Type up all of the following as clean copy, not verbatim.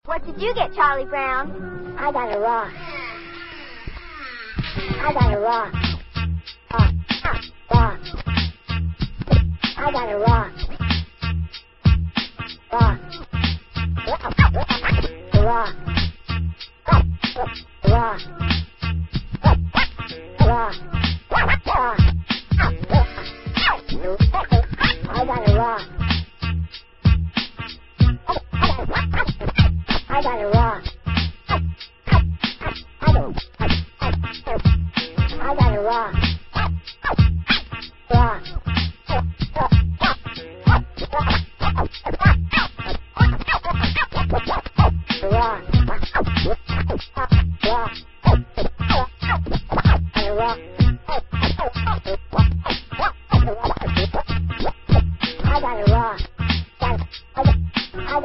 What did you get, Charlie Brown? I got a rock. I got a rock. Rock. I got a rock. Rock. Rock. Rock. Rock. I got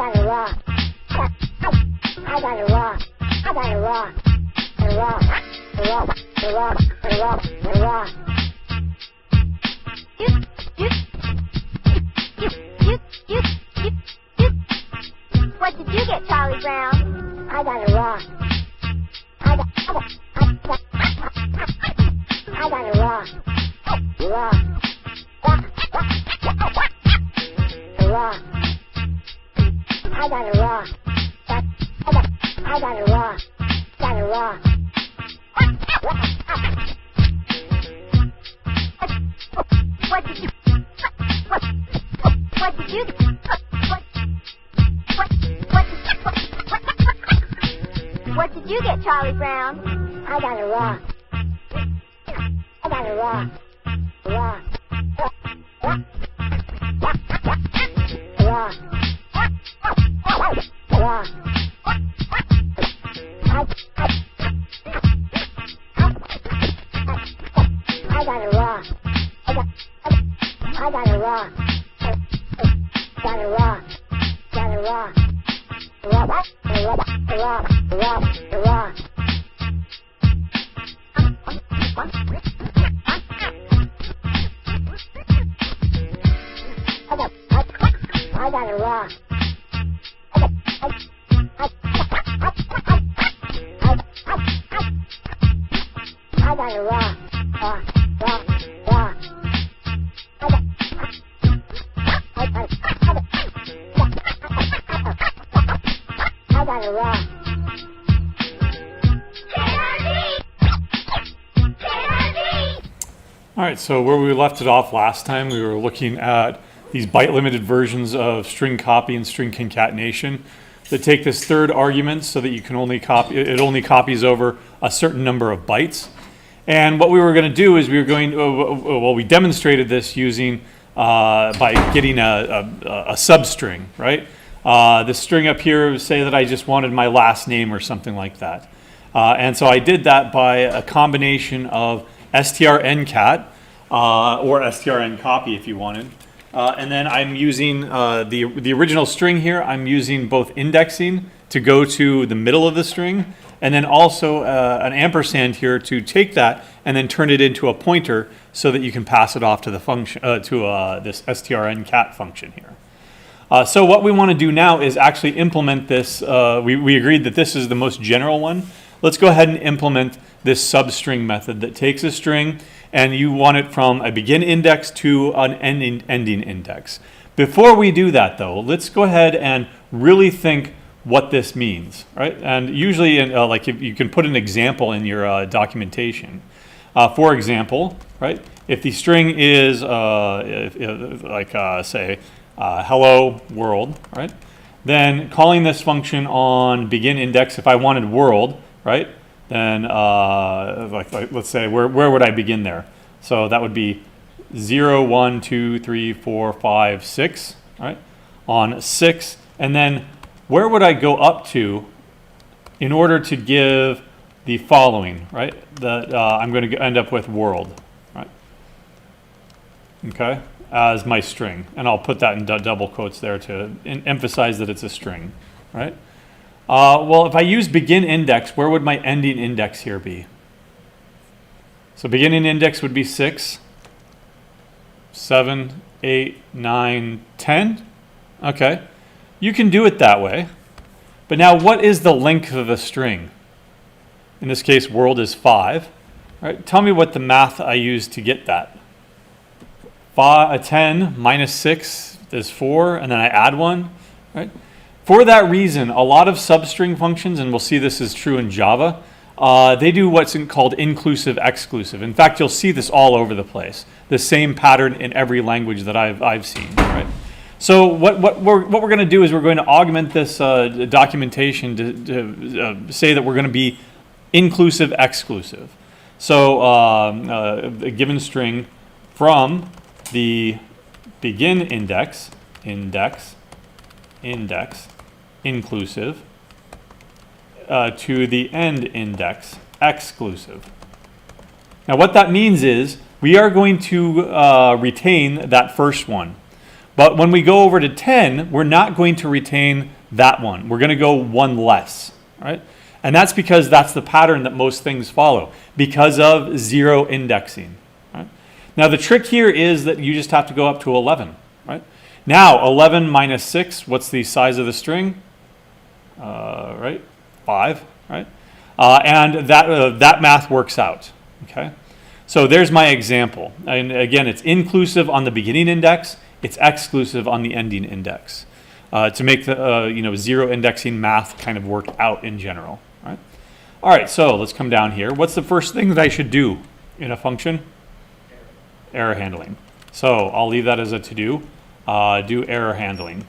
a rock. I got a rock. I got a rock. Rock. Rock. What did you get, Charlie Brown? I got a rock. I got a rock. Rock. Rock. I got a rock. I got a rock. Got a rock. What did you What did you get, Charlie Brown? I got a rock. I got a rock. Rock. Rock. Rock. Rock. I got a rock. I got a rock. Got a rock. Got a rock. Rock. Rock. Rock. Rock. Rock. I got a rock. I got a rock. Rock. Rock. Rock. I got a rock. All right, so where we left it off last time, we were looking at these byte-limited versions of string copy and string concatenation that take this third argument so that you can only copy, it only copies over a certain number of bytes. And what we were going to do is we were going, well, we demonstrated this using, by getting a substring, right? This string up here, say that I just wanted my last name or something like that. And so I did that by a combination of strncat or strncopy if you wanted. And then I'm using the original string here. I'm using both indexing to go to the middle of the string, and then also an ampersand here to take that and then turn it into a pointer so that you can pass it off to the function this strncat function here. So what we want to do now is actually implement this. We agreed that this is the most general one. Let's go ahead and implement this substring method that takes a string and you want it from a begin index to an ending index. Before we do that though, let's go ahead and really think what this means, right? And usually, like if you can put an example in your documentation. For example, right? If the string is say hello world, right? Then calling this function on begin index, if I wanted world, right? Then like let's say where would I begin there? So that would be 0, 1, 2, 3, 4, 5, 6, right? On 6, and then where would I go up to in order to give the following, right? That I'm going to end up with world, right? Okay, as my string, and I'll put that in double quotes there to emphasize that it's a string, right? Well, if I use begin index, where would my ending index here be? So beginning index would be 6, 7, 8, 9, 10. Okay, you can do it that way. But now what is the length of the string? In this case, world is 5. All right, tell me what the math I used to get that. 10 minus 6 is 4, and then I add 1. Right? For that reason, a lot of substring functions, and we'll see this is true in Java, they do what's called inclusive exclusive. In fact, you'll see this all over the place. The same pattern in every language that I've seen. Right? So what we're going to do is we're going to augment this documentation to say that we're going to be inclusive exclusive. So a given string from the begin index, inclusive, to the end index, exclusive. Now what that means is we are going to retain that first one. But when we go over to 10, we're not going to retain that one. We're going to go one less, right? And that's because that's the pattern that most things follow, because of 0 indexing. Right? Now the trick here is that you just have to go up to 11, right? Now 11 minus 6, what's the size of the string? Right, 5, right? And that math works out, okay? So there's my example. And again, it's inclusive on the beginning index, it's exclusive on the ending index to make the 0 indexing math kind of work out in general. Right? All right, so let's come down here. What's the first thing that I should do in a function? Error handling. So I'll leave that as a to-do. Do error handling.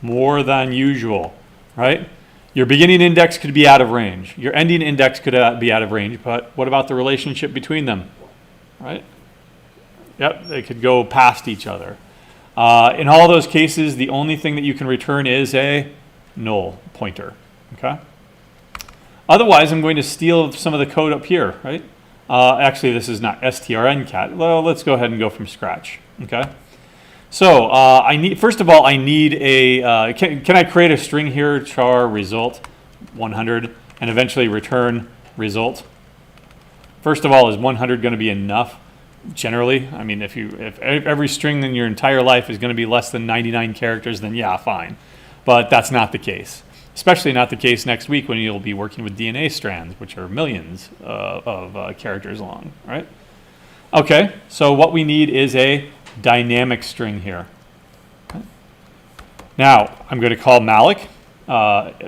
More than usual, right? Your beginning index could be out of range. Your ending index could be out of range, but what about the relationship between them, right? Yep, they could go past each other. In all those cases, the only thing that you can return is a null pointer, okay? Otherwise, I'm going to steal some of the code up here, right? Actually, this is not strncat. Well, let's go ahead and go from scratch, okay? So first of all, I need a, can I create a string here, char result 100, and eventually return result? First of all, is 100 going to be enough? Generally, I mean, if every string in your entire life is going to be less than 99 characters, then yeah, fine. But that's not the case. Especially not the case next week when you'll be working with DNA strands, which are millions of characters long, right? Okay, so what we need is a dynamic string here. Okay. Now, I'm going to call malloc,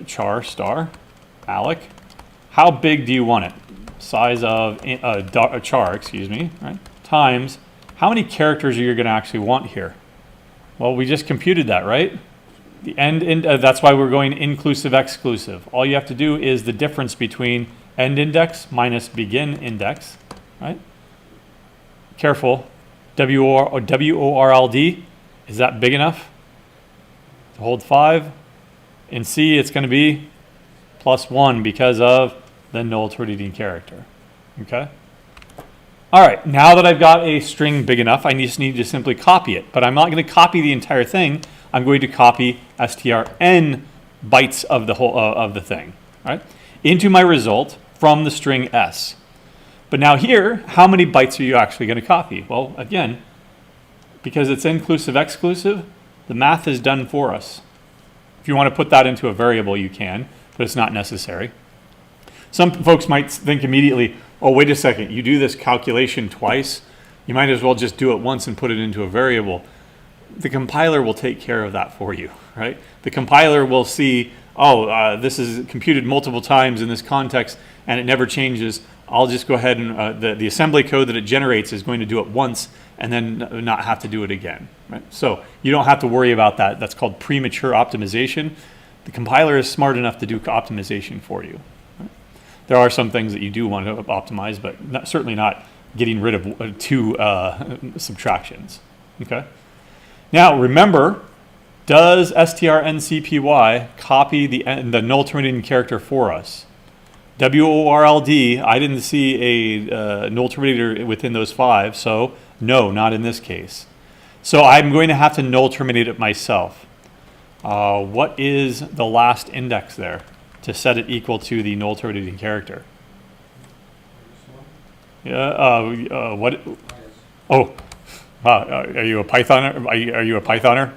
char star, malloc. How big do you want it? Size of char, excuse me, right? Times how many characters are you going to actually want here? Well, we just computed that, right? The end, that's why we're going inclusive exclusive. All you have to do is the difference between end index minus begin index, right? Careful, WORLD, is that big enough to hold 5? In C, it's going to be +1 because of the null terminating character, okay? All right, now that I've got a string big enough, I just need to simply copy it. But I'm not going to copy the entire thing. I'm going to copy strn bytes of the whole of the thing, right, into my result from the string s. But now here, how many bytes are you actually going to copy? Well, again, because it's inclusive exclusive, the math is done for us. If you want to put that into a variable, you can, but it's not necessary. Some folks might think immediately, oh, wait a second, you do this calculation twice, you might as well just do it once and put it into a variable. The compiler will take care of that for you, right? The compiler will see, oh, this is computed multiple times in this context and it never changes. I'll just go ahead and the assembly code that it generates is going to do it once and then not have to do it again, right? So you don't have to worry about that. That's called premature optimization. The compiler is smart enough to do optimization for you. There are some things that you do want to optimize, but certainly not getting rid of two subtractions, okay? Now, remember, does strncpy copy the null terminating character for us? WORLD, I didn't see a null terminator within those 5, so no, not in this case. So I'm going to have to null terminate it myself. What is the last index there to set it equal to the null terminating character? Yeah. What? Oh, are you a Pythoner? Are you a Pythoner?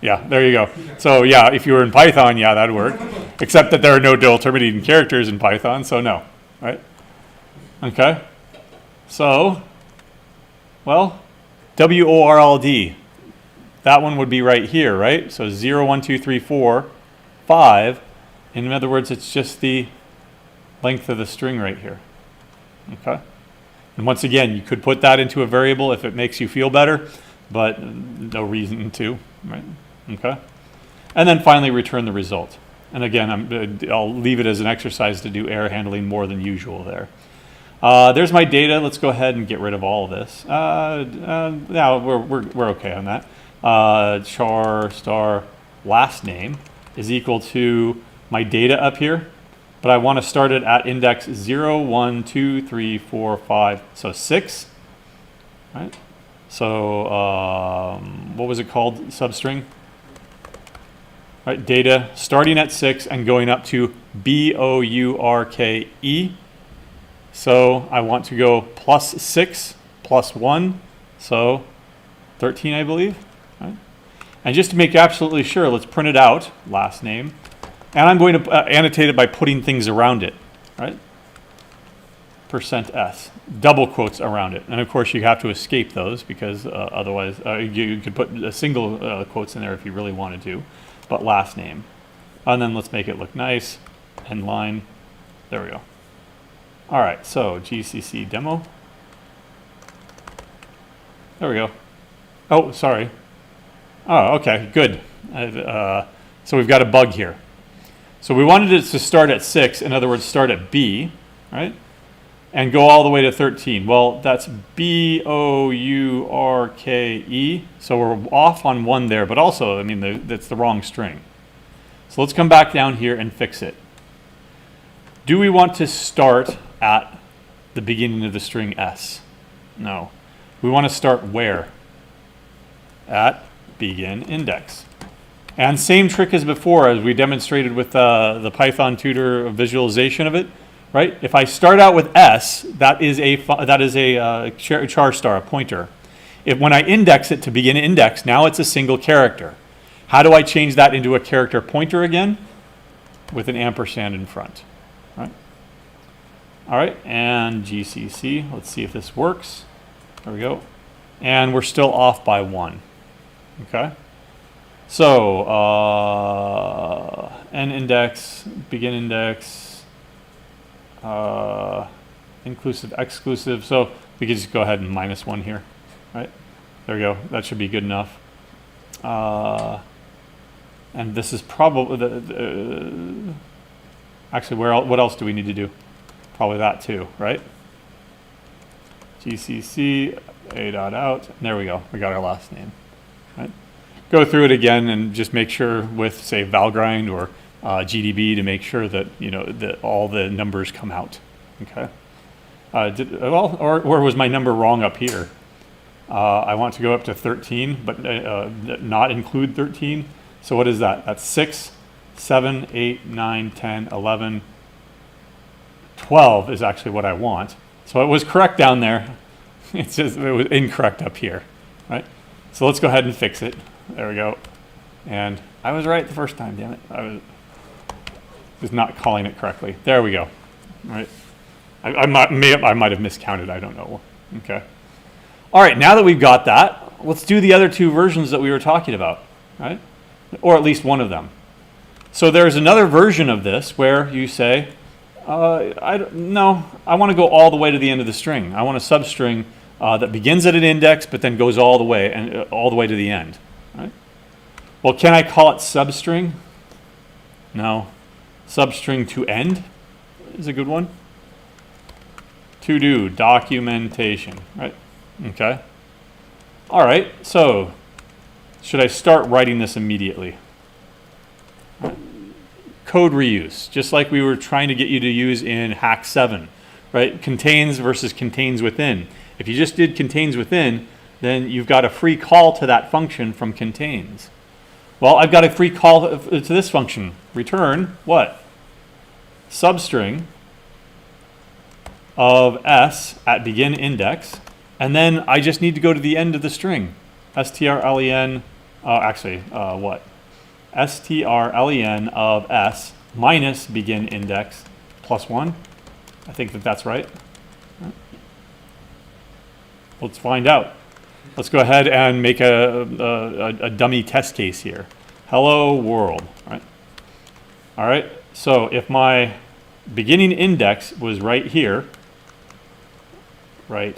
Yeah, there you go. So yeah, if you were in Python, yeah, that'd work. Except that there are no dual terminating characters in Python, so no, right? Okay. So, well, WORLD. That one would be right here, right? So 0, 1, 2, 3, 4, 5. In other words, it's just the length of the string right here. Okay. And once again, you could put that into a variable if it makes you feel better, but no reason to, right? Okay. And then finally return the result. And again, I'll leave it as an exercise to do error handling more than usual there. There's my data. Let's go ahead and get rid of all of this. Yeah, we're okay on that. Char star last name is equal to my data up here, but I want to start it at index 0, 1, 2, 3, 4, 5, so 6, right? So what was it called, substring? Right, data starting at 6 and going up to BOURKE. So I want to go plus 6 plus 1, so 13, I believe. Right? And just to make absolutely sure, let's print it out, last name. And I'm going to annotate it by putting things around it, right? %s, double quotes around it. And of course, you have to escape those because otherwise you could put a single quotes in there if you really wanted to, but last name. And then let's make it look nice, end line. There we go. All right, so GCC demo. There we go. Oh, sorry. Oh, okay, good. So we've got a bug here. So we wanted it to start at 6, in other words, start at B, right? And go all the way to 13. Well, that's BOURKE, so we're off on 1 there, but also, I mean, that's the wrong string. So let's come back down here and fix it. Do we want to start at the beginning of the string S? No. We want to start where? At begin index. And same trick as before, as we demonstrated with the Python tutor visualization of it, right? If I start out with S, that is a char star, a pointer. When I index it to begin index, now it's a single character. How do I change that into a character pointer again? With an ampersand in front. Right? All right, and GCC. Let's see if this works. There we go. And we're still off by 1. Okay. So end index, begin index, inclusive, exclusive. So we can just go ahead and -1 here, right? There we go. That should be good enough. And this is probably actually, what else do we need to do? Probably that too, right? GCC a.out. There we go. We got our last name. Right? Go through it again and just make sure with, say, Valgrind or GDB to make sure that that all the numbers come out. Okay. Or was my number wrong up here? I want to go up to 13, but not include 13. So what is that? That's 6, 7, 8, 9, 10, 11, 12 is actually what I want. So it was correct down there. It's just, it was incorrect up here, right? So let's go ahead and fix it. There we go. And I was right the first time, damn it. I was just not calling it correctly. There we go. All right. I might have miscounted. I don't know. Okay. All right. Now that we've got that, let's do the other 2 versions that we were talking about, right? Or at least one of them. So there's another version of this where you say, no, I want to go all the way to the end of the string. I want a substring that begins at an index but then goes all the way to the end. Right? Well, can I call it substring? No. Substring to end is a good one. To do documentation, right? Okay. All right. So should I start writing this immediately? Code reuse, just like we were trying to get you to use in Hack 7, right? Contains versus contains within. If you just did contains within, then you've got a free call to that function from contains. Well, I've got a free call to this function. Return what? Substring of S at begin index, and then I just need to go to the end of the string. strlen Actually, what? strlen of s minus begin index plus 1. I think that that's right. Let's find out. Let's go ahead and make a dummy test case here. Hello world, right? All right, so if my beginning index was right here, there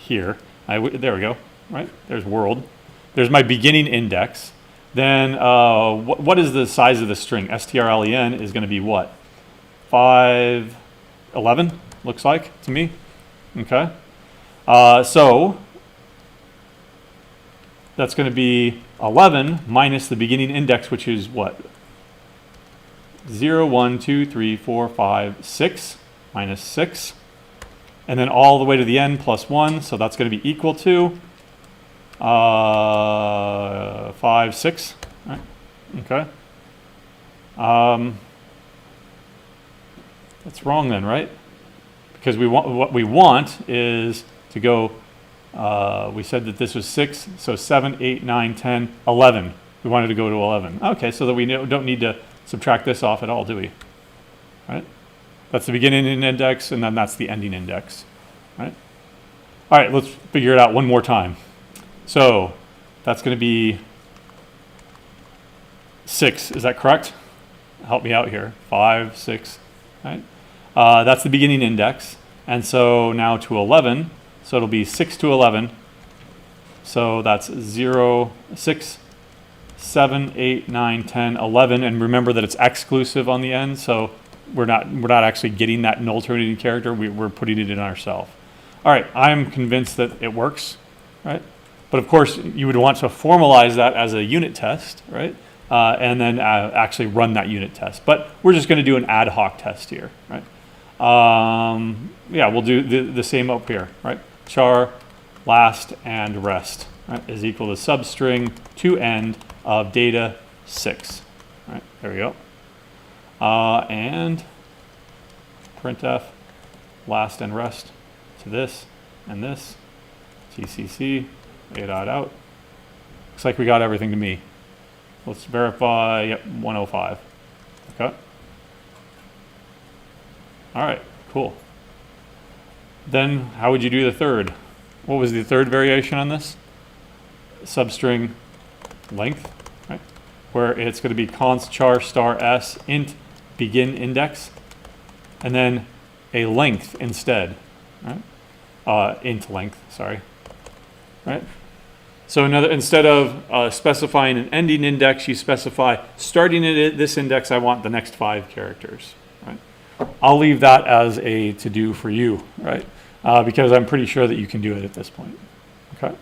we go, right? There's world. There's my beginning index. Then what is the size of the string? strlen is going to be what? 511, looks like to me. Okay. So that's going to be 11 minus the beginning index, which is what? 0, 1, 2, 3, 4, 5, 6, minus 6. And then all the way to the end plus 1, so that's going to be equal to 5, 6. Right. Okay. That's wrong then, right? Because what we want is to go, we said that this was 6, so 7, 8, 9, 10, 11. We wanted to go to 11. Okay, so that we don't need to subtract this off at all, do we? Right? That's the beginning index, and then that's the ending index. Right? All right, let's figure it out one more time. So that's going to be 6. Is that correct? Help me out here. 5, 6. Right? That's the beginning index. And so now to 11. So it'll be 6 to 11. So that's 0, 6, 7, 8, 9, 10, 11. And remember that it's exclusive on the end. So we're not actually getting that null terminating character. We're putting it in ourselves. All right, I'm convinced that it works, right? But of course, you would want to formalize that as a unit test, right? And then actually run that unit test. But we're just going to do an ad hoc test here, right? Yeah, we'll do the same up here, right? Char last and rest, right, is equal to substring to end of data 6. Right, there we go. And printf last and rest to this and this, tcc, a dot out. Looks like we got everything to me. Let's verify, yep, 105. Okay. All right, cool. Then how would you do the third? What was the third variation on this? Substring length, right? Where it's going to be const char star s int begin index, and then a length instead, right? Int length, sorry, right? So instead of specifying an ending index, you specify starting at this index, I want the next 5 characters, right? I'll leave that as a to-do for you, right? Because I'm pretty sure that you can do it at this point, okay?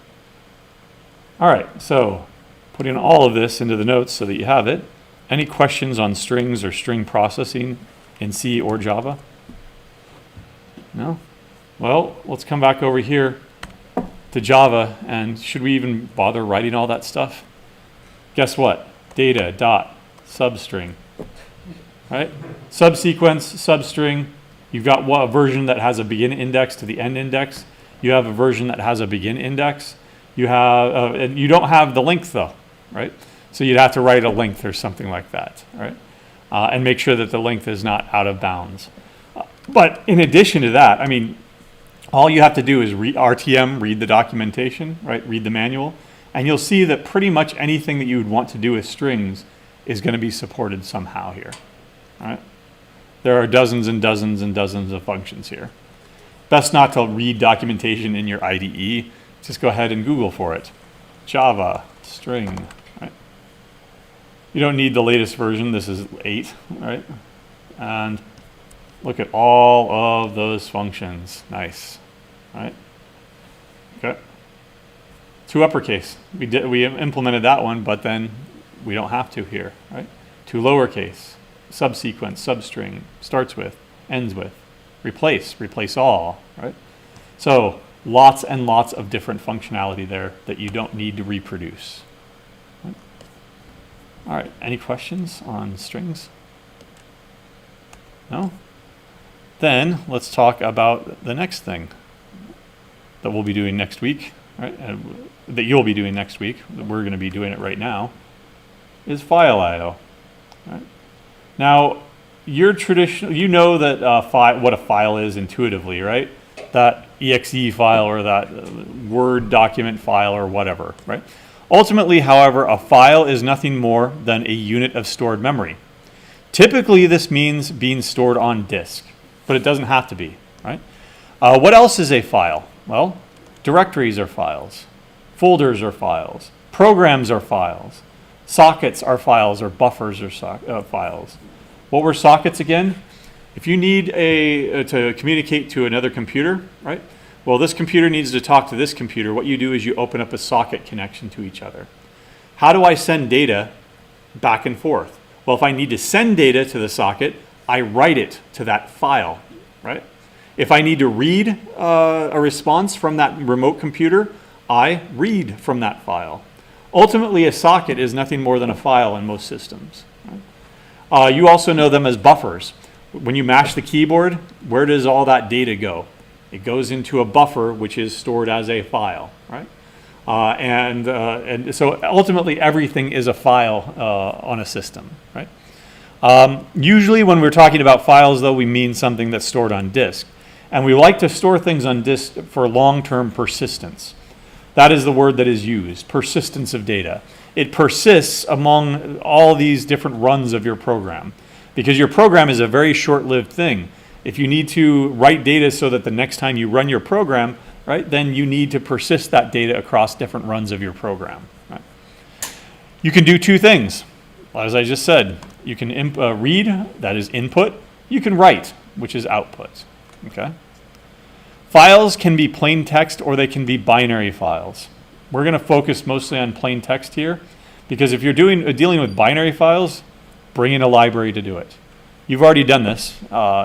All right, so putting all of this into the notes so that you have it. Any questions on strings or string processing in C or Java? No? Well, let's come back over here to Java, and should we even bother writing all that stuff? Guess what? Data dot substring, right? Subsequence, substring. You've got a version that has a begin index to the end index. You have a version that has a begin index. You have, and you don't have the length though, right? So you'd have to write a length or something like that, right? And make sure that the length is not out of bounds. But in addition to that, I mean, all you have to do is RTM, read the documentation, right? Read the manual, and you'll see that pretty much anything that you would want to do with strings is going to be supported somehow here, right? There are dozens and dozens and dozens of functions here. Best not to read documentation in your IDE. Just go ahead and Google for it. Java, string, right? You don't need the latest version. This is 8, right? And look at all of those functions. Nice, right? Okay. To uppercase. We implemented that one, but then we don't have to here, right? To lowercase. Subsequence, substring, starts with, ends with, replace all, right? So lots and lots of different functionality there that you don't need to reproduce. Right? All right, any questions on strings? No? Then let's talk about the next thing that we'll be doing next week, right, and that you'll be doing next week, we're going to be doing it right now, is file I/O. Right? Now, you're traditional. You know that what a file is intuitively, right? That exe file or that Word document file or whatever, right? Ultimately, however, a file is nothing more than a unit of stored memory. Typically, this means being stored on disk, but it doesn't have to be, right? What else is a file? Well, directories are files, folders are files, programs are files, sockets are files, or buffers are files. What were sockets again? If you need to communicate to another computer, right? Well, this computer needs to talk to this computer. What you do is you open up a socket connection to each other. How do I send data back and forth? Well, if I need to send data to the socket, I write it to that file, right? If I need to read a response from that remote computer, I read from that file. Ultimately, a socket is nothing more than a file in most systems. Right? You also know them as buffers. When you mash the keyboard, where does all that data go? It goes into a buffer, which is stored as a file, right? And so ultimately, everything is a file on a system, right? Usually, when we're talking about files, though, we mean something that's stored on disk. And we like to store things on disk for long-term persistence. That is the word that is used, persistence of data. It persists among all these different runs of your program, because your program is a very short-lived thing. If you need to write data so that the next time you run your program, right, then you need to persist that data across different runs of your program. Right? You can do two things. As I just said, you can read, that is input. You can write, which is output. Okay. Files can be plain text or they can be binary files. We're going to focus mostly on plain text here, because if you're dealing with binary files, bring in a library to do it. You've already done this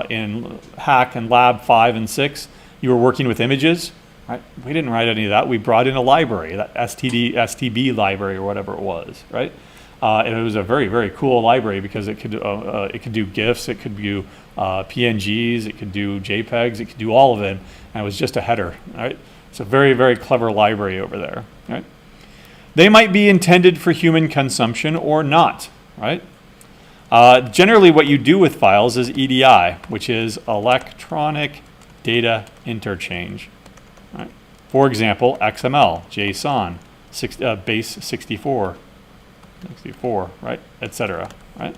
in Hack and Lab 5 and 6. You were working with images. Right? We didn't write any of that. We brought in a library, that STB library or whatever it was, right? And it was a very, very cool library because it could do GIFs, it could do PNGs, it could do JPEGs, it could do all of them, and it was just a header, right? It's a very, very clever library over there, right? They might be intended for human consumption or not, right? Generally, what you do with files is EDI, which is electronic data interchange. Right? For example, XML, JSON, base 64, right, etc. Right?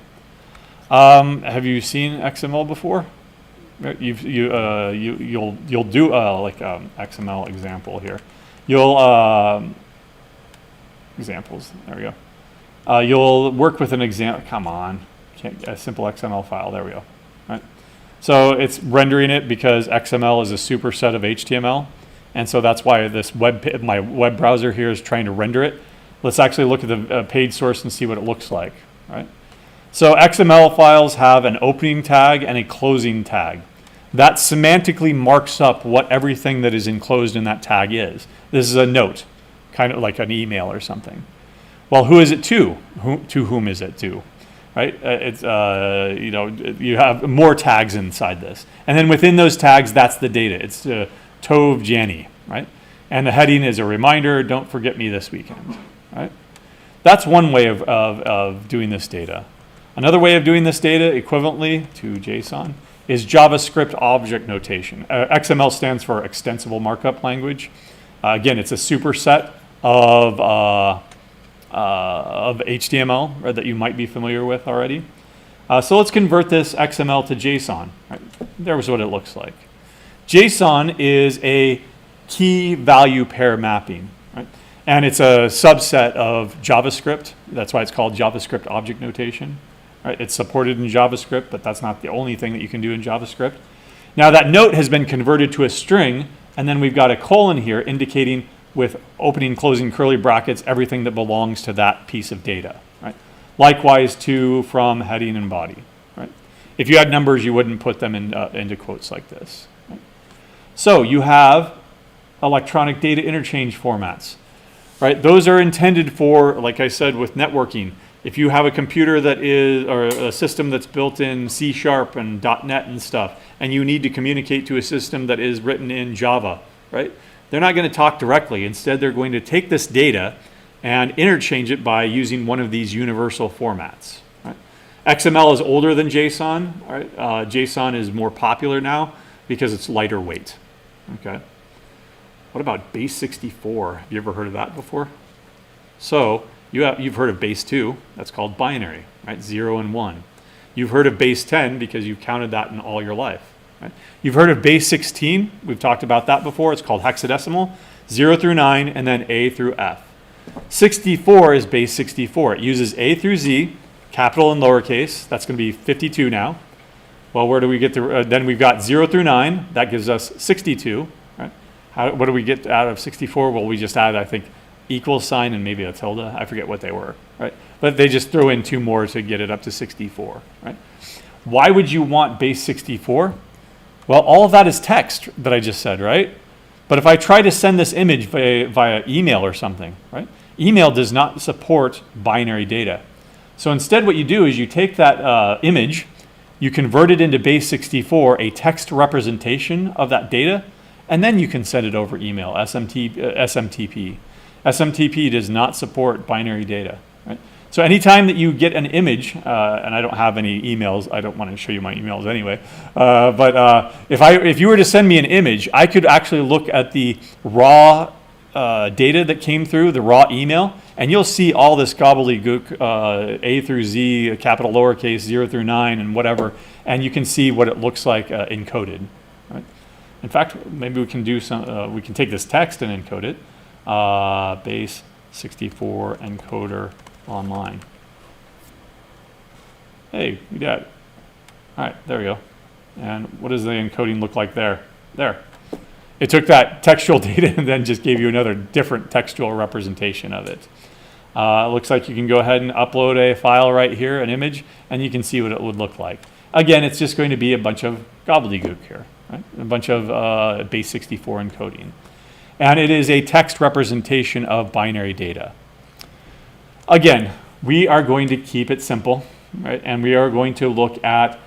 Have you seen XML before? You'll do XML example here. Examples. There we go. You'll work with an example. Come on, a simple XML file. There we go. Right. So it's rendering it because XML is a superset of HTML. And so that's why my web browser here is trying to render it. Let's actually look at the page source and see what it looks like, right? So XML files have an opening tag and a closing tag. That semantically marks up what everything that is enclosed in that tag is. This is a note, kind of like an email or something. Well, who is it to? To whom is it to? Right? You have more tags inside this. And then within those tags, that's the data. It's Tov Jani, right? And the heading is a reminder, don't forget me this weekend, right? That's one way of doing this data. Another way of doing this data, equivalently to JSON, is JavaScript object notation. XML stands for Extensible Markup Language. Again, it's a superset of HTML, right, that you might be familiar with already. So let's convert this XML to JSON. Right? There's what it looks like. JSON is a key value pair mapping, right? And it's a subset of JavaScript. That's why it's called JavaScript object notation. Right? It's supported in JavaScript, but that's not the only thing that you can do in JavaScript. Now that note has been converted to a string, and then we've got a colon here indicating with opening, closing curly brackets everything that belongs to that piece of data. Right? Likewise to, from, heading, and body. Right? If you had numbers, you wouldn't put them into quotes like this. Right? So you have electronic data interchange formats. Right? Those are intended for, like I said, with networking. If you have a computer that is, or a system that's built in C# and .NET and stuff, and you need to communicate to a system that is written in Java, right? they're not going to talk directly. Instead, they're going to take this data and interchange it by using one of these universal formats. Right? XML is older than JSON. Right? JSON is more popular now because it's lighter weight. Okay. What about base 64? Have you ever heard of that before? So you've heard of base 2. That's called binary, right? 0 and 1. You've heard of base 10 because you've counted that in all your life. Right? You've heard of base 16. We've talked about that before. It's called hexadecimal. 0 through 9, and then A through F. 64 is base 64. It uses A through Z, capital and lowercase. That's going to be 52 now. Well, where do we get to? Then we've got 0 through 9. That gives us 62. Right? What do we get out of 64? Well, we just add, I think, equal sign and maybe a tilde. I forget what they were. Right? But they just throw in 2 more to get it up to 64. Right? Why would you want base 64? Well, all of that is text that I just said, right? But if I try to send this image via email or something, right? Email does not support binary data. So instead what you do is you take that image, you convert it into base 64, a text representation of that data, and then you can send it over email, SMTP. SMTP does not support binary data, right? So anytime that you get an image, and I don't have any emails, I don't want to show you my emails anyway, but if you were to send me an image, I could actually look at the raw data that came through, the raw email, and you'll see all this gobbledygook, A through Z, capital lowercase, 0 through 9, and whatever, and you can see what it looks like encoded. Right? In fact, maybe we can do some. We can take this text and encode it. Base 64 encoder online. Hey, we got it. All right, there we go. And what does the encoding look like there? There. It took that textual data and then just gave you another different textual representation of it. It looks like you can go ahead and upload a file right here, an image, and you can see what it would look like. Again, it's just going to be a bunch of gobbledygook here, right? A bunch of base 64 encoding. And it is a text representation of binary data. Again, we are going to keep it simple, right? And we are going to look at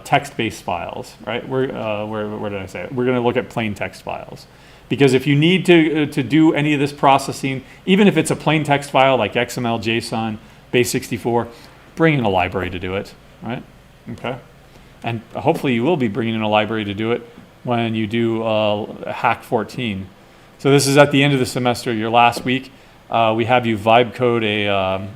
text-based files, right? Where did I say it? We're going to look at plain text files. Because if you need to do any of this processing, even if it's a plain text file like XML, JSON, base 64, bring in a library to do it, right? Okay. And hopefully you will be bringing in a library to do it when you do Hack 14. So this is at the end of the semester, your last week. We have you vibe code a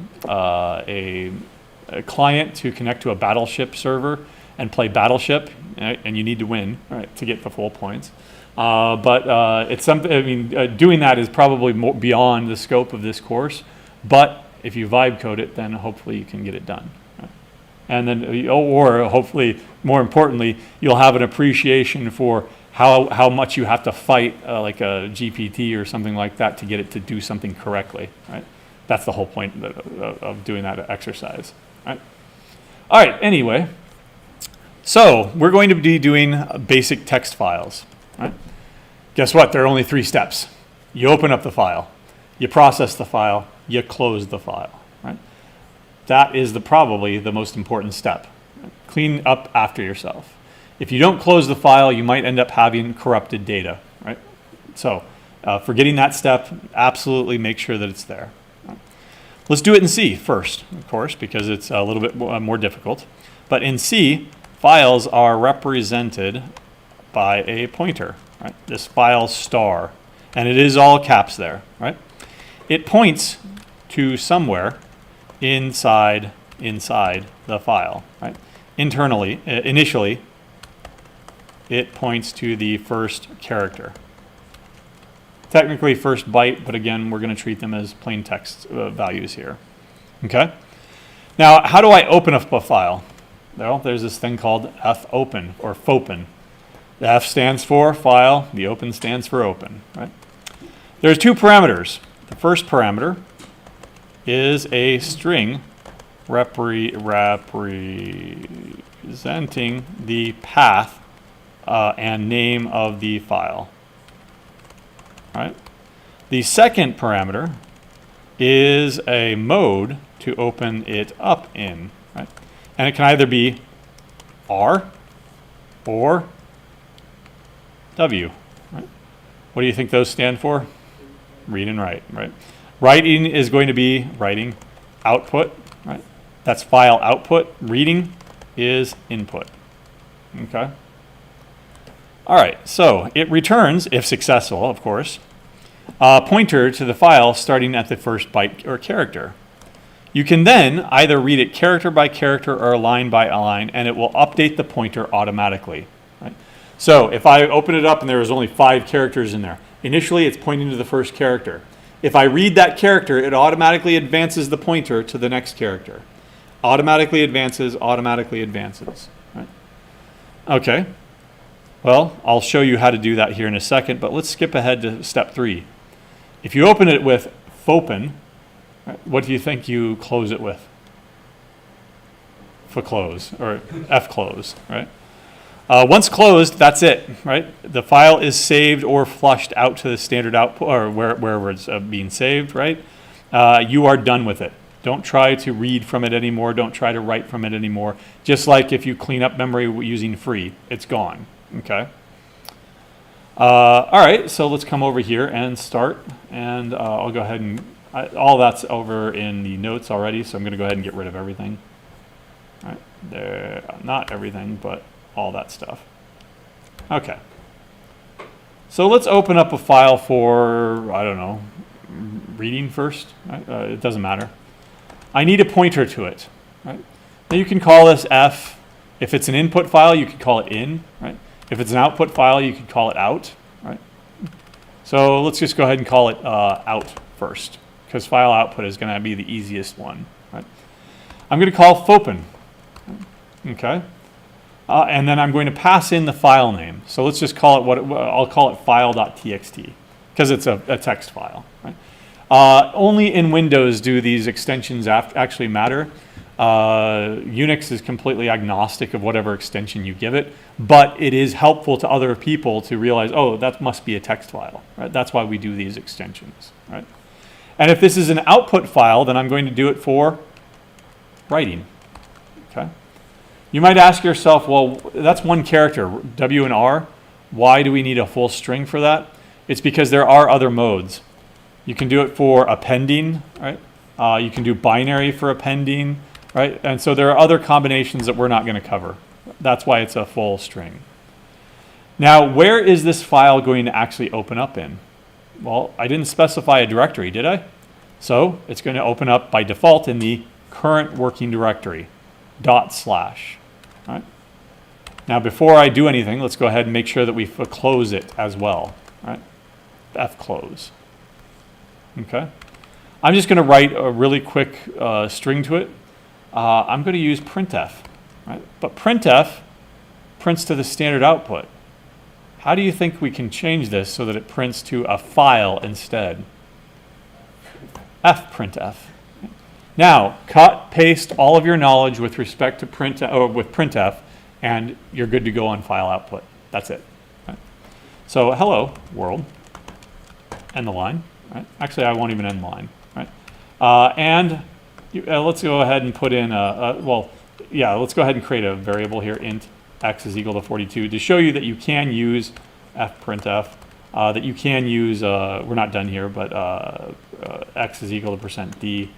client to connect to a Battleship server and play Battleship, right? And you need to win, right, to get the full points. But it's something. I mean, doing that is probably more beyond the scope of this course. But if you vibe code it, then hopefully you can get it done. Right? And then, or hopefully, more importantly, you'll have an appreciation for how much you have to fight, like a GPT or something like that, to get it to do something correctly. Right? That's the whole point of doing that exercise. Right? All right. Anyway, so we're going to be doing basic text files. Right? Guess what? There are only 3 steps. You open up the file, you process the file, you close the file. Right? That is probably the most important step. Right? Clean up after yourself. If you don't close the file, you might end up having corrupted data. Right? So, forgetting that step, absolutely make sure that it's there. Right? Let's do it in C first, of course, because it's a little bit more difficult. But in C, files are represented by a pointer, right? This file star, and it is all caps there, right? It points to somewhere inside the file, right? Initially, it points to the first character. Technically first byte, but again, we're going to treat them as plain text values here. Okay? Now, how do I open up a file? Well, there's this thing called fopen or fopen. The F stands for file, the open stands for open, right? There's 2 parameters. The first parameter is a string representing the path and name of the file. Right? The second parameter is a mode to open it up in. Right? And it can either be R or W. Right? What do you think those stand for? Read and write, right? Writing is going to be writing output, right? That's file output. Reading is input, okay? All right, so it returns, if successful, of course, a pointer to the file starting at the first byte or character. You can then either read it character by character or line by line, and it will update the pointer automatically, right? So if I open it up and there was only 5 characters in there, initially it's pointing to the first character. If I read that character, it automatically advances the pointer to the next character. Automatically advances, right? Okay. Well, I'll show you how to do that here in a second, but let's skip ahead to step 3. If you open it with fopen, right, what do you think you close it with? Fclose, or fclose, right? Once closed, that's it, right? The file is saved or flushed out to the standard output, or wherever it's being saved, right? You are done with it. Don't try to read from it anymore. Don't try to write from it anymore. Just like if you clean up memory using free, it's gone. Okay. All right, so let's come over here and start. And I'll go ahead and, all that's over in the notes already, so I'm going to go ahead and get rid of everything. All right, there, not everything, but all that stuff. Okay. So let's open up a file for, I don't know, reading first. Right? It doesn't matter. I need a pointer to it. Right? Now you can call this F. If it's an input file, you could call it in. Right? If it's an output file, you could call it out. Right? So let's just go ahead and call it out first, because file output is going to be the easiest one. Right? I'm going to call fopen. Okay. And then I'm going to pass in the file name. So let's just call it I'll call it file.txt, because it's a text file. Right? Only in Windows do these extensions actually matter. Unix is completely agnostic of whatever extension you give it, but it is helpful to other people to realize, oh, that must be a text file. Right? That's why we do these extensions. Right? And if this is an output file, then I'm going to do it for writing. Okay. You might ask yourself, well, that's one character, W and R. Why do we need a full string for that? It's because there are other modes. You can do it for appending, right? You can do binary for appending, right? And so there are other combinations that we're not going to cover. That's why it's a full string. Now, where is this file going to actually open up in? Well, I didn't specify a directory, did I? So it's going to open up by default in the current working directory, /. Right? Now, before I do anything, let's go ahead and make sure that we close it as well. Right? fclose. Okay. I'm just going to write a really quick string to it. I'm going to use printf. Right? But printf prints to the standard output. How do you think we can change this so that it prints to a file instead? fprintf. Now, cut, paste all of your knowledge with respect to printf, and you're good to go on file output. That's it. Right? So, hello, world. End the line. Right? Actually, I won't even end the line. Right? Let's go ahead and put in let's go ahead and create a variable here, int x is equal to 42, to show you that you can use fprintf, that you can use, we're not done here, but x is equal to %d.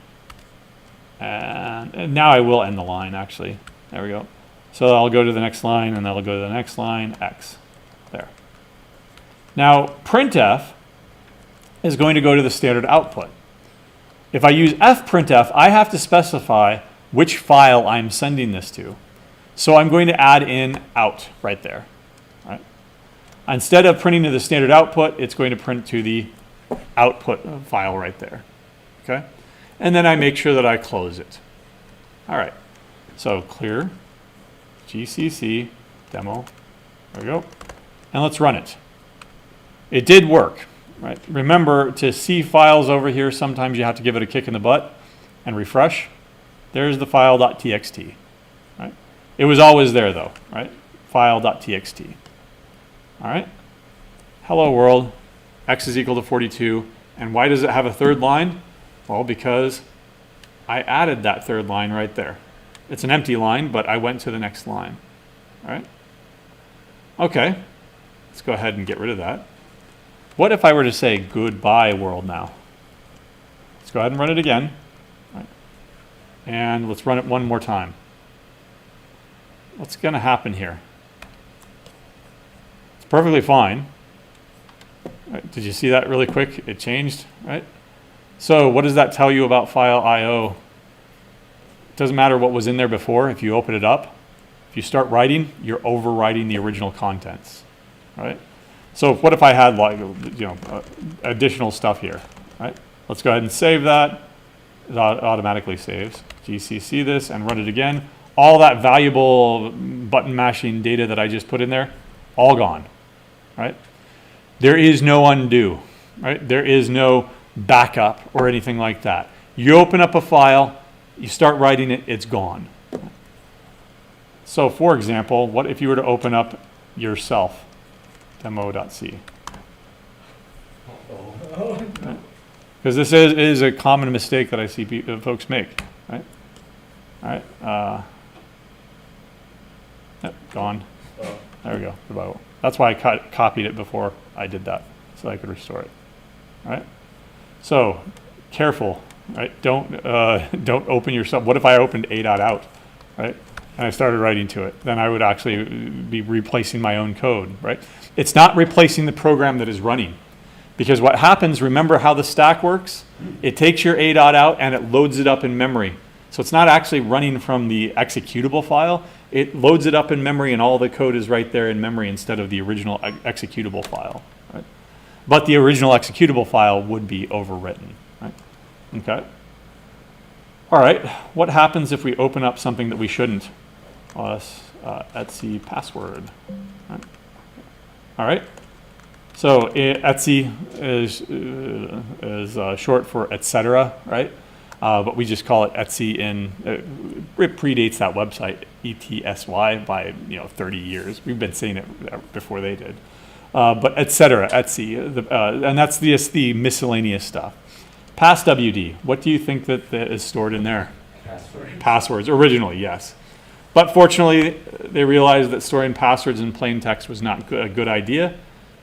And now I will end the line, actually. There we go. So I'll go to the next line, and then I'll go to the next line, x. There. Now, printf is going to go to the standard output. If I use fprintf, I have to specify which file I'm sending this to. So I'm going to add in out right there. Right? Instead of printing to the standard output, it's going to print to the output file right there. Okay? And then I make sure that I close it. All right. So clear gcc demo. There we go. And let's run it. It did work. Right? Remember, to see files over here, sometimes you have to give it a kick in the butt and refresh. There's the file.txt. Right? It was always there, though. Right? File.txt. All right. Hello, world. X is equal to 42. And why does it have a third line? Well, because I added that third line right there. It's an empty line, but I went to the next line. All right? Okay. Let's go ahead and get rid of that. What if I were to say goodbye world now? Let's go ahead and run it again. Right. And let's run it one more time. What's going to happen here? It's perfectly fine. Right. Did you see that really quick? It changed, right? So what does that tell you about file IO? It doesn't matter what was in there before. If you open it up, if you start writing, you're overwriting the original contents, right? So what if I had, like, additional stuff here, right? Let's go ahead and save that. It automatically saves. GCC this and run it again. All that valuable button mashing data that I just put in there, all gone, right? There is no undo, right? There is no backup or anything like that. You open up a file, you start writing it, it's gone. So for example, what if you were to open up yourself, demo.c? Because this is a common mistake that I see folks make, right? All right, yep, gone. There we go, goodbye. That's why I copied it before I did that, so I could restore it, all right? So, careful, right? Don't open yourself. What if I opened a.out, right? And I started writing to it, then I would actually be replacing my own code, right? It's not replacing the program that is running. Because what happens, remember how the stack works? It takes your a.out and it loads it up in memory. So it's not actually running from the executable file. It loads it up in memory and all the code is right there in memory instead of the original executable file, right? But the original executable file would be overwritten, right? Okay. All right, what happens if we open up something that we shouldn't? Etsy password. Right. All right. So Etsy is short for etc., right? But we just call it Etsy it predates that website, ETSY, by 30 years. We've been saying it before they did. But etc., Etsy, and that's the miscellaneous stuff. PassWD, what do you think that is stored in there? Passwords, originally, yes. But fortunately, they realized that storing passwords in plain text was not a good idea,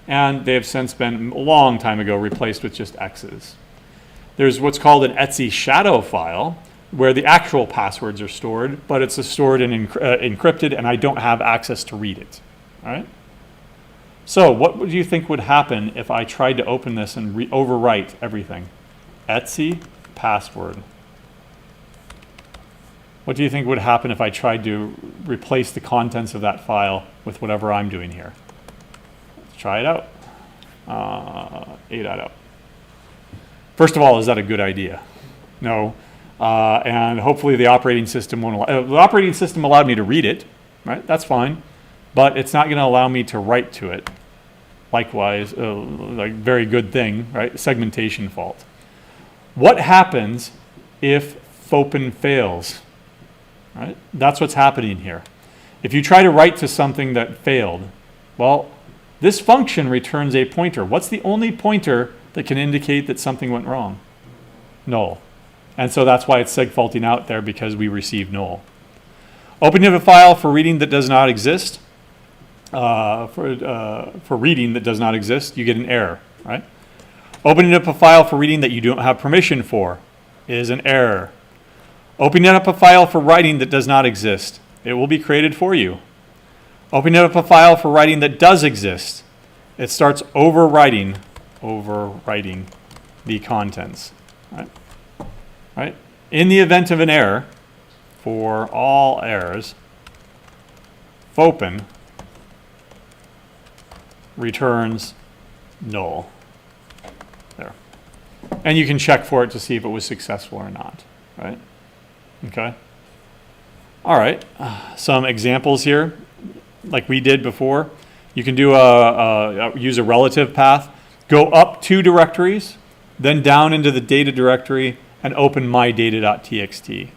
and they have since been, a long time ago, replaced with just X's. There's what's called an Etsy shadow file, where the actual passwords are stored, but it's stored and encrypted, and I don't have access to read it, all right? So what would you think would happen if I tried to open this and overwrite everything? Etsy password. What do you think would happen if I tried to replace the contents of that file with whatever I'm doing here? Let's try it out. a.out. First of all, is that a good idea? No. And hopefully the operating system won't allow. The operating system allowed me to read it, right? That's fine. But it's not going to allow me to write to it. Likewise, like very good thing, right? Segmentation fault. What happens if Fopen fails? Right? That's what's happening here. If you try to write to something that failed, well, this function returns a pointer. What's the only pointer that can indicate that something went wrong? Null. And so that's why it's segfaulting out there, because we received null. Opening of a file for reading that does not exist, for reading that does not exist, you get an error, right? Opening up a file for reading that you don't have permission for is an error. Opening up a file for writing that does not exist, it will be created for you. Opening up a file for writing that does exist, it starts overwriting the contents, right? Right? In the event of an error, for all errors, Fopen returns null. There. And you can check for it to see if it was successful or not, right? Okay. All right. Some examples here, like we did before. You can do use a relative path. Go up 2 directories, then down into the data directory, and open mydata.txt.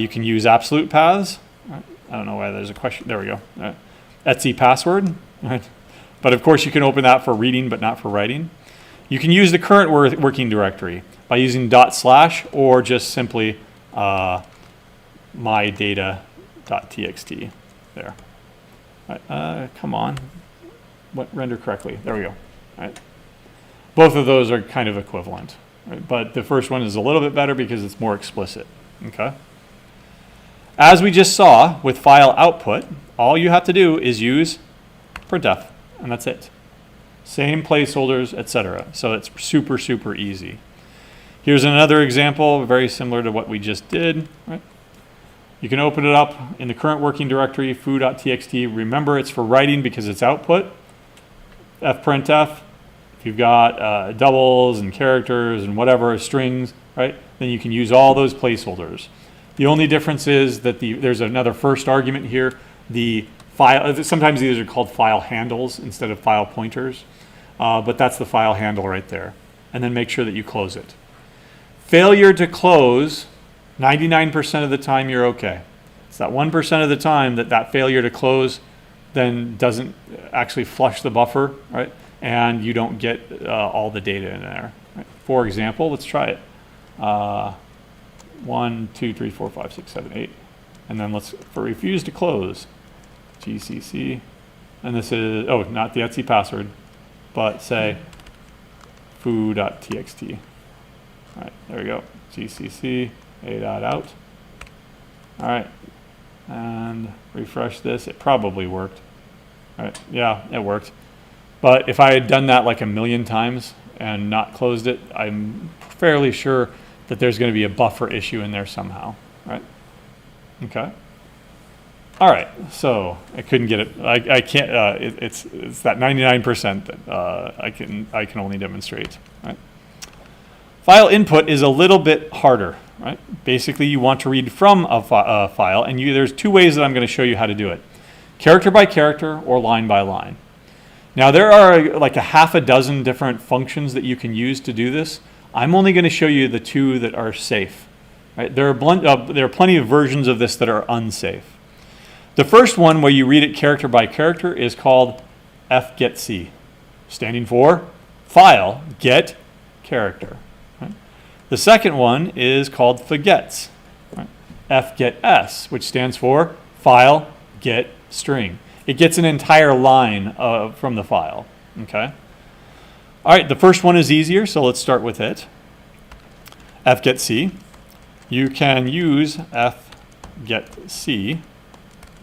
You can use absolute paths. I don't know why there's a question. There we go. Etsy password. Right. But of course, you can open that for reading, but not for writing. You can use the current working directory by using // or just simply mydata.txt. There. Right. Come on. Render correctly. There we go. All right. Both of those are kind of equivalent, right? But the first one is a little bit better because it's more explicit, okay? As we just saw with file output, all you have to do is use printf, and that's it. Same placeholders, etc. So it's super, super easy. Here's another example, very similar to what we just did, right? You can open it up in the current working directory, foo.txt. Remember, it's for writing because it's output. fprintf. If you've got doubles and characters and whatever, strings, right? Then you can use all those placeholders. The only difference is that there's another first argument here. The file, sometimes these are called file handles instead of file pointers, but that's the file handle right there. And then make sure that you close it. Failure to close, 99% of the time you're okay. It's that 1% of the time that failure to close then doesn't actually flush the buffer, right? And you don't get all the data in there. Right? For example, let's try it. 1, 2, 3, 4, 5, 6, 7, 8. And then for refuse to close, GCC. And this is, oh, not the Etsy password, but say foo.txt. All right, there we go. GCC, a.out. All right, and refresh this. It probably worked. All right, yeah, it worked. But if I had done that like a million times and not closed it, I'm fairly sure that there's going to be a buffer issue in there somehow, right? Okay. All right, so I couldn't get it. I can't. It's that 99% that I can only demonstrate. Right? File input is a little bit harder. Right? Basically, you want to read from a file, and there's two ways that I'm going to show you how to do it: character by character or line by line. Now there are like a half a dozen different functions that you can use to do this. I'm only going to show you the two that are safe. Right? There are plenty of versions of this that are unsafe. The first one, where you read it character by character, is called fgetc, standing for file get character. Right? The second one is called fgets, right? fgets, which stands for file get string. It gets an entire line from the file. Okay. All right, the first one is easier, so let's start with it. fgetc. You can use fgetc.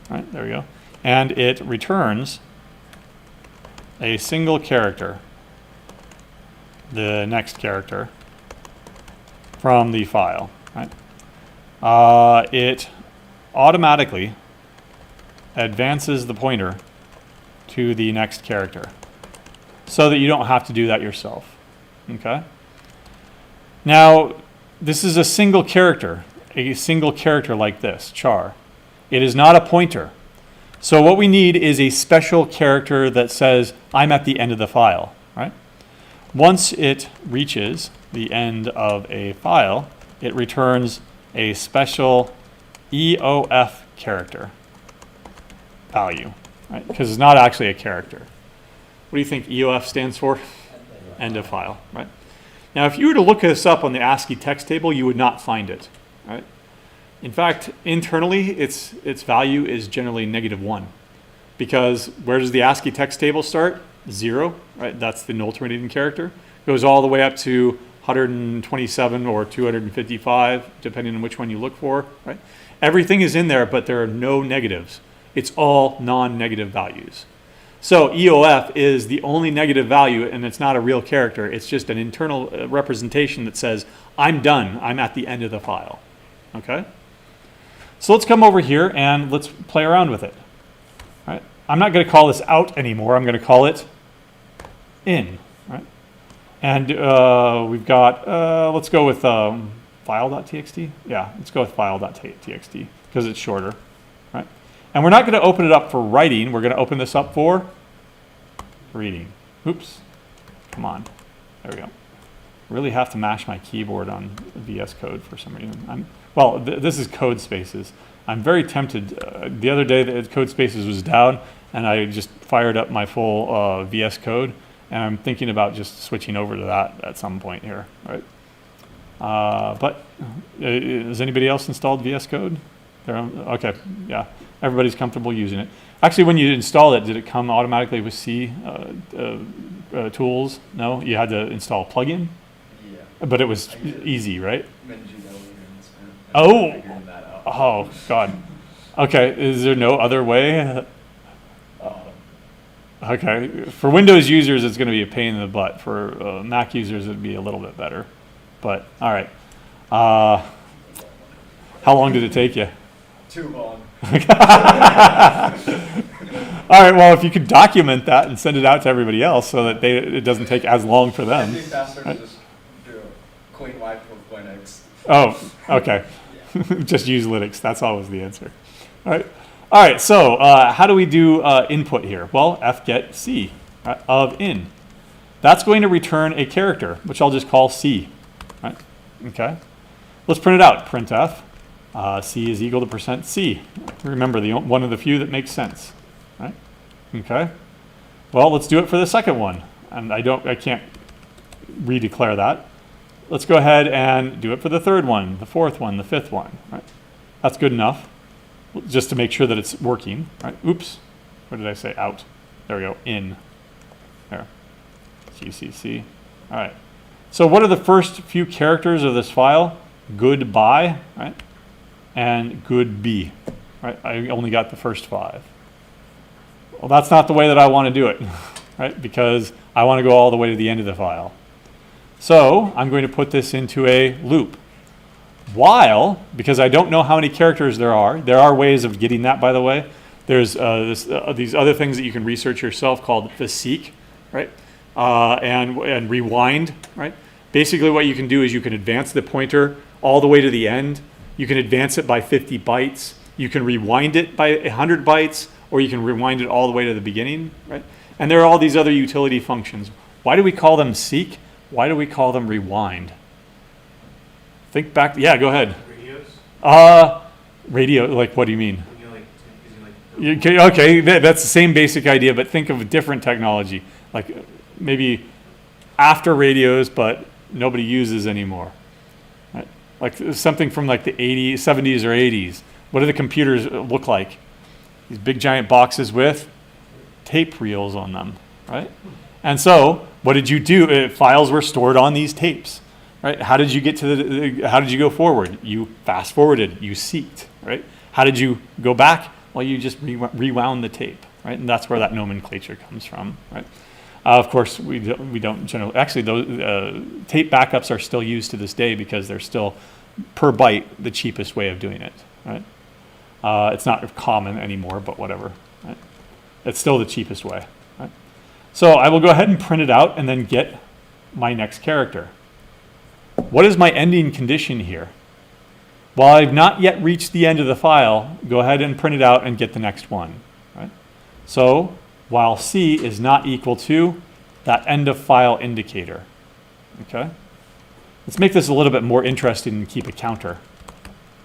Right, there we go. And it returns a single character, the next character, from the file. Right? It automatically advances the pointer to the next character so that you don't have to do that yourself. Okay? Now, this is a single character like this, char. It is not a pointer. So what we need is a special character that says, I'm at the end of the file, right? Once it reaches the end of a file, it returns a special EOF character value, right? Because it's not actually a character. What do you think EOF stands for? End of file, right? Now, if you were to look this up on the ASCII text table, you would not find it, right? In fact, internally, its value is generally -1, because where does the ASCII text table start? 0, right? That's the null terminating character. Goes all the way up to 127 or 255, depending on which one you look for, right? Everything is in there, but there are no negatives. It's all non-negative values. So EOF is the only negative value, and it's not a real character. It's just an internal representation that says, I'm done. I'm at the end of the file. Okay? So let's come over here and let's play around with it. Right? I'm not going to call this out anymore. I'm going to call it in. Right? And we've got, let's go with file.txt. Yeah, let's go with file.txt because it's shorter. Right? And we're not going to open it up for writing. We're going to open this up for reading. Oops. Come on. There we go. Really have to mash my keyboard on VS Code for some reason. This is Code Spaces. I'm very tempted. The other day, the Code Spaces was down, and I just fired up my full VS Code, and I'm thinking about just switching over to that at some point here, right? But has anybody else installed VS Code? Okay, yeah. Everybody's comfortable using it. Actually, when you installed it, did it come automatically with C tools? No, you had to install a plugin, but it was easy, right? Oh, oh God. Okay, is there no other way? Okay, for Windows users, it's going to be a pain in the butt. For Mac users, it'd be a little bit better. But all right, how long did it take you? Too long. All right, well, if you could document that and send it out to everybody else so that it doesn't take as long for them. It'd be faster to just do a clean wipe with Linux. Oh, okay. Just use Linux. That's always the answer. All right. All right, so how do we do input here? Well, fget C of in. That's going to return a character, which I'll just call C. Right? Okay. Let's print it out. Printf. C is equal to %C. Remember, one of the few that makes sense, right? Okay. Well, let's do it for the second one. And I can't redeclare that. Let's go ahead and do it for the third one, the fourth one, the fifth one, right? That's good enough, just to make sure that it's working, right? Oops, what did I say? Out. There we go, in. There, GCC. All right. So what are the first few characters of this file? Goodbye, right? And good B, right? I only got the first 5. Well, that's not the way that I want to do it, right? Because I want to go all the way to the end of the file. So I'm going to put this into a loop. While, because I don't know how many characters there are ways of getting that, by the way. There's these other things that you can research yourself called the seek, right? And rewind, right? Basically what you can do is you can advance the pointer all the way to the end. You can advance it by 50 bytes. You can rewind it by 100 bytes, or you can rewind it all the way to the beginning, right? And there are all these other utility functions. Why do we call them seek? Why do we call them rewind? Think back. Yeah, go ahead. Radios? Radio, like what do you mean? You know, Okay, that's the same basic idea, but think of a different technology. Like maybe after radios, but nobody uses anymore. Right? Like something from like the 80s, 70s or 80s. What do the computers look like? These big giant boxes with tape reels on them, right? And so what did you do? Files were stored on these tapes, right? How did you get to how did you go forward? You fast forwarded, you seeked, right? How did you go back? Well, you just rewound the tape, right? And that's where that nomenclature comes from, right? Of course, we don't generally, actually those tape backups are still used to this day because they're still per byte the cheapest way of doing it, right? It's not common anymore, but whatever, right? It's still the cheapest way, right? So I will go ahead and print it out and then get my next character. What is my ending condition here? While I've not yet reached the end of the file, go ahead and print it out and get the next one, right? So while C is not equal to that end of file indicator, okay? Let's make this a little bit more interesting and keep a counter.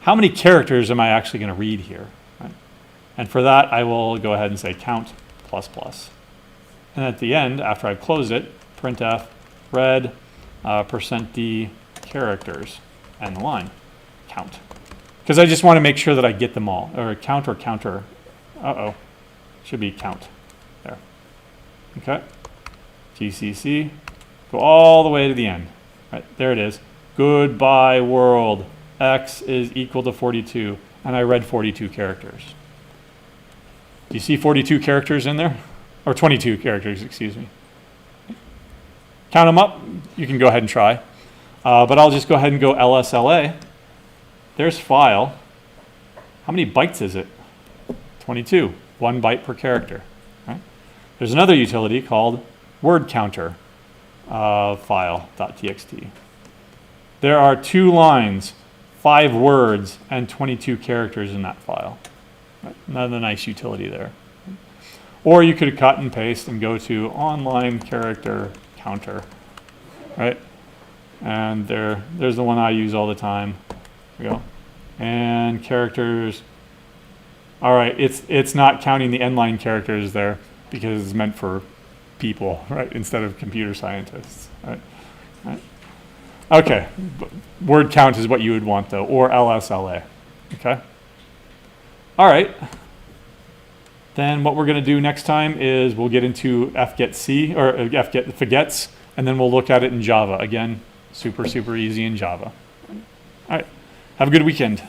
How many characters am I actually going to read here? Right? And for that, I will go ahead and say count plus plus. And at the end, after I've closed it, printf read %d characters and the line count. Because I just want to make sure that I get them all. Or count or counter. Uh-oh. Should be count. There. Okay. GCC. Go all the way to the end. Right, there it is. Goodbye world. X is equal to 42. And I read 42 characters. Do you see 42 characters in there? Or 22 characters, excuse me. Count them up. You can go ahead and try. But I'll just go ahead and go LSLA. There's file. How many bytes is it? 22. 1 byte per character. Right? There's another utility called word counter file.txt. There are 2 lines, 5 words, and 22 characters in that file. Right? Another nice utility there. Or you could cut and paste and go to online character counter. Right? And there's the one I use all the time. There we go. And characters. All right, it's not counting the end-line characters there because it's meant for people, right, instead of computer scientists. Right? Right? Okay, word count is what you would want though, or LSLA. Okay. All right. Then what we're going to do next time is we'll get into fget-c or fget forgets, and then we'll look at it in Java. Again, super, super easy in Java. All right. Have a good weekend.